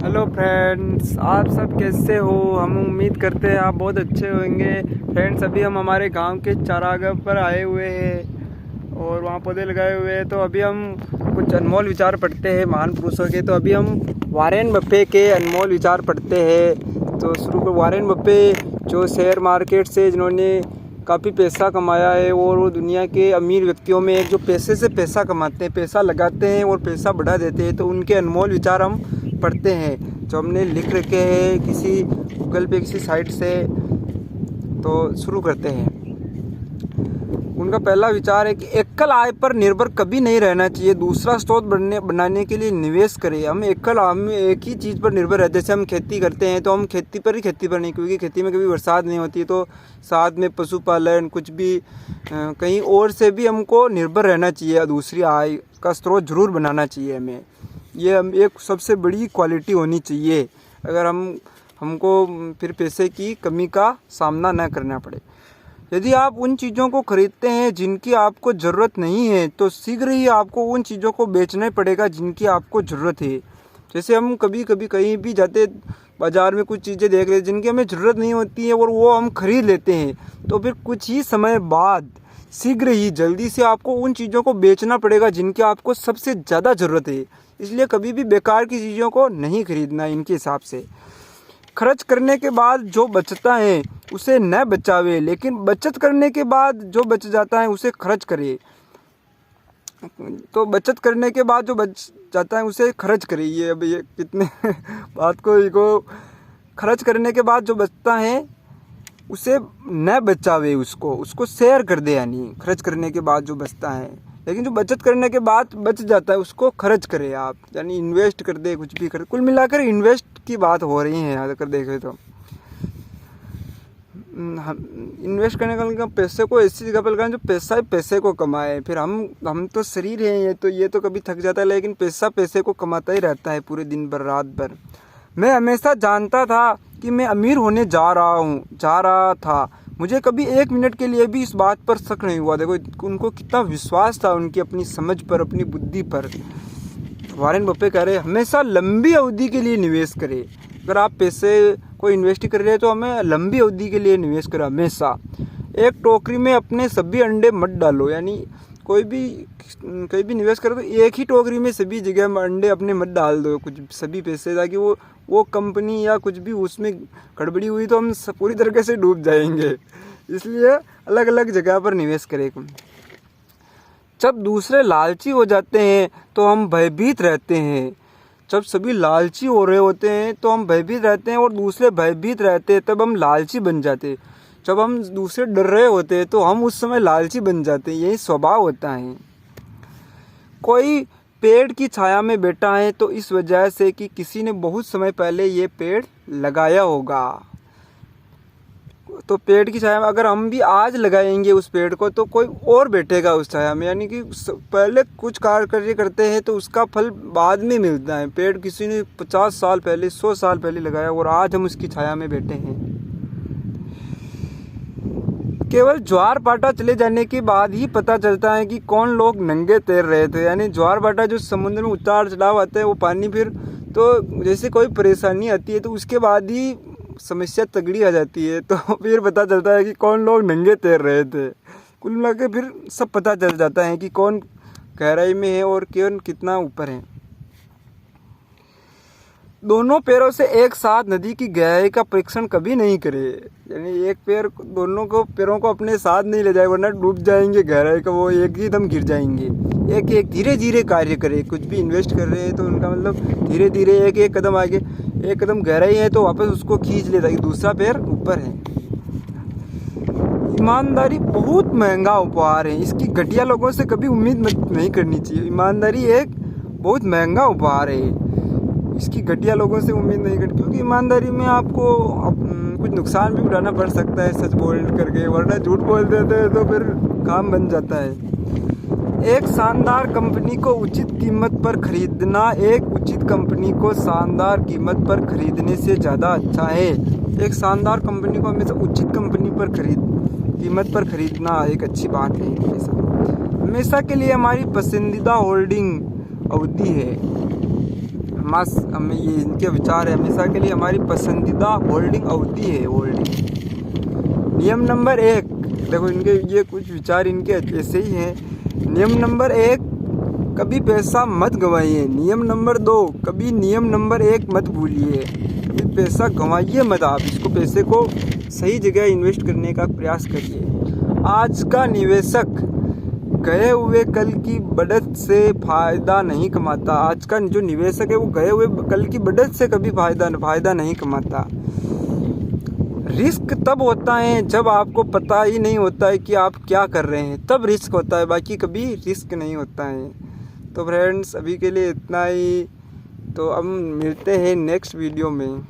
Hello friends, आप सब कैसे हो। हम उम्मीद करते हैं आप बहुत अच्छे होंगे। फ्रेंड्स, अभी हम हमारे गांव के चारागाह पर आए हुए हैं और वहाँ पौधे लगाए हुए हैं। तो अभी हम कुछ अनमोल विचार पढ़ते हैं महान पुरुषों के। तो अभी हम वॉरेन बफे के अनमोल विचार पढ़ते हैं। तो शुरू कर वॉरेन बफे, जो शेयर मार्केट से जिन्होंने काफ़ी पैसा कमाया है और वो दुनिया के अमीर व्यक्तियों में एक, जो पैसे से पैसा कमाते हैं, पैसा लगाते हैं और पैसा बढ़ा देते हैं। तो उनके अनमोल विचार हम पढ़ते हैं, जो हमने लिख रखे हैं किसी गूगल पे, किसी साइट से। तो शुरू करते हैं। उनका पहला विचार है कि एकल आय पर निर्भर कभी नहीं रहना चाहिए। दूसरा स्रोत बनाने के लिए निवेश करें। हम एक ही चीज़ पर निर्भर रहते हैं। जैसे हम खेती करते हैं तो हम खेती पर नहीं, क्योंकि खेती में कभी बरसात नहीं होती। तो साथ में पशुपालन, कुछ भी कहीं और से भी हमको निर्भर रहना चाहिए। दूसरी आय का स्रोत जरूर बनाना चाहिए हमें। ये एक सबसे बड़ी क्वालिटी होनी चाहिए, अगर हमको फिर पैसे की कमी का सामना न करना पड़े। यदि आप उन चीज़ों को खरीदते हैं जिनकी आपको ज़रूरत नहीं है, तो शीघ्र ही आपको उन चीज़ों को बेचना पड़ेगा जिनकी आपको ज़रूरत है। जैसे हम कभी कभी कहीं भी जाते, बाज़ार में कुछ चीज़ें देख रहे हैं जिनकी हमें ज़रूरत नहीं होती है और वो हम खरीद लेते हैं, तो फिर कुछ ही समय बाद शीघ्र ही जल्दी से आपको उन चीज़ों को बेचना पड़ेगा जिनकी आपको सबसे ज़्यादा ज़रूरत है। इसलिए कभी भी बेकार की चीज़ों को नहीं खरीदना। इनके हिसाब से खर्च करने के बाद जो बचता है उसे न बचावे, लेकिन बचत करने के बाद जो बच जाता है उसे खर्च करे। तो बचत करने के बाद जो बच जाता है उसे खर्च करे। ये अब ये कितने बात को खर्च करने के बाद जो बचता है उसे न बचावे, उसको शेयर कर दे। यानी खर्च करने के बाद जो बचता है, लेकिन जो बचत करने के बाद बच जाता है उसको खर्च करें आप। यानी इन्वेस्ट कर दे, कुछ भी कर। कुल मिलाकर इन्वेस्ट की बात हो रही है यहाँ अगर देखें तो। इन्वेस्ट करने का पैसे को ऐसी जगह पर लगाएं जो पैसे को कमाए। फिर हम तो शरीर हैं, ये तो कभी थक जाता है, लेकिन पैसा पैसे को कमाता ही रहता है पूरे दिन भर, रात भर। मैं हमेशा जानता था कि मैं अमीर होने जा रहा था। मुझे कभी एक मिनट के लिए भी इस बात पर शक नहीं हुआ। देखो उनको कितना विश्वास था उनकी अपनी समझ पर, अपनी बुद्धि पर। वॉरेन बफे कह रहे हमेशा लंबी अवधि के लिए निवेश करें। अगर आप पैसे को इन्वेस्ट कर रहे हैं तो हमें लंबी अवधि के लिए निवेश करें हमेशा। एक टोकरी में अपने सभी अंडे मत डालो। यानी कोई भी निवेश करो तो एक ही टोकरी में सभी जगह अंडे अपने मत डाल दो, कुछ सभी पैसे, ताकि वो कंपनी या कुछ भी उसमें गड़बड़ी हुई तो हम पूरी तरीके से डूब जाएंगे। इसलिए अलग अलग जगह पर निवेश करें। जब दूसरे लालची हो जाते हैं तो हम भयभीत रहते हैं। जब सभी लालची हो रहे होते हैं तो हम भयभीत रहते हैं और दूसरे भयभीत रहते हैं, तब हम लालची बन जाते हैं। जब हम दूसरे डर रहे होते हैं तो हम उस समय लालची बन जाते हैं। यही स्वभाव होता है। कोई पेड़ की छाया में बैठा है तो इस वजह से कि किसी ने बहुत समय पहले ये पेड़ लगाया होगा। तो पेड़ की छाया में अगर हम भी आज लगाएंगे उस पेड़ को तो कोई और बैठेगा उस छाया में। यानी कि पहले कुछ कार्य करते हैं तो उसका फल बाद में मिलता है। पेड़ किसी ने 50 साल पहले, 100 साल पहले लगाया और आज हम उसकी छाया में बैठे हैं। केवल ज्वार भाटा चले जाने के बाद ही पता चलता है कि कौन लोग नंगे तैर रहे थे। यानी ज्वार भाटा जो समुद्र में उतार चढ़ाव आता है, वो पानी फिर तो जैसे कोई परेशानी आती है तो उसके बाद ही समस्या तगड़ी आ जाती है, तो फिर पता चलता है कि कौन लोग नंगे तैर रहे थे। कुल मिला के फिर सब पता चल जाता है कि कौन गहराई में है और कौन कितना ऊपर है। दोनों पैरों से एक साथ नदी की गहराई का परीक्षण कभी नहीं करे। यानी दोनों पैरों को अपने साथ नहीं ले जाए, वरना डूब जाएंगे गहराई का, वो एक ही दम गिर जाएंगे। एक धीरे धीरे कार्य करे। कुछ भी इन्वेस्ट कर रहे हैं तो उनका मतलब धीरे धीरे एक कदम आगे, एक कदम गहराई है तो वापस उसको खींच लेता है कि दूसरा पैर ऊपर है। ईमानदारी बहुत महंगा उपहार है। इसकी घटिया लोगों से कभी उम्मीद नहीं करनी चाहिए। ईमानदारी एक बहुत महंगा उपहार है। इसकी घटिया लोगों से उम्मीद नहीं करनी, क्योंकि ईमानदारी में आपको कुछ नुकसान भी उठाना पड़ सकता है सच बोल करके, वरना झूठ बोल देते हैं तो फिर काम बन जाता है। एक शानदार कंपनी को उचित कीमत पर खरीदना एक उचित कंपनी को शानदार कीमत पर खरीदने से ज़्यादा अच्छा है। एक शानदार कंपनी को हमेशा उचित कीमत पर खरीदना एक अच्छी बात है। हमेशा के लिए हमारी पसंदीदा होल्डिंग अवधि है। हमें ये इनके विचार है हमेशा के लिए हमारी पसंदीदा होल्डिंग अवधि है होल्डिंग। नियम नंबर 1, देखो इनके ये कुछ विचार इनके ऐसे ही हैं। नियम नंबर 1, कभी पैसा मत गंवाइए। नियम नंबर 2, कभी नियम नंबर 1 मत भूलिए। कभी पैसा गंवाइए मत आप, इसको पैसे को सही जगह इन्वेस्ट करने का प्रयास करिए। आज का निवेशक गए हुए कल की बढ़त से फ़ायदा नहीं कमाता। आज का जो निवेशक है वो गए हुए कल की बढ़त से कभी फ़ायदा नहीं कमाता। रिस्क तब होता है जब आपको पता ही नहीं होता है कि आप क्या कर रहे हैं, तब रिस्क होता है, बाकी कभी रिस्क नहीं होता है। तो फ्रेंड्स अभी के लिए इतना ही, तो अब मिलते हैं नेक्स्ट वीडियो में।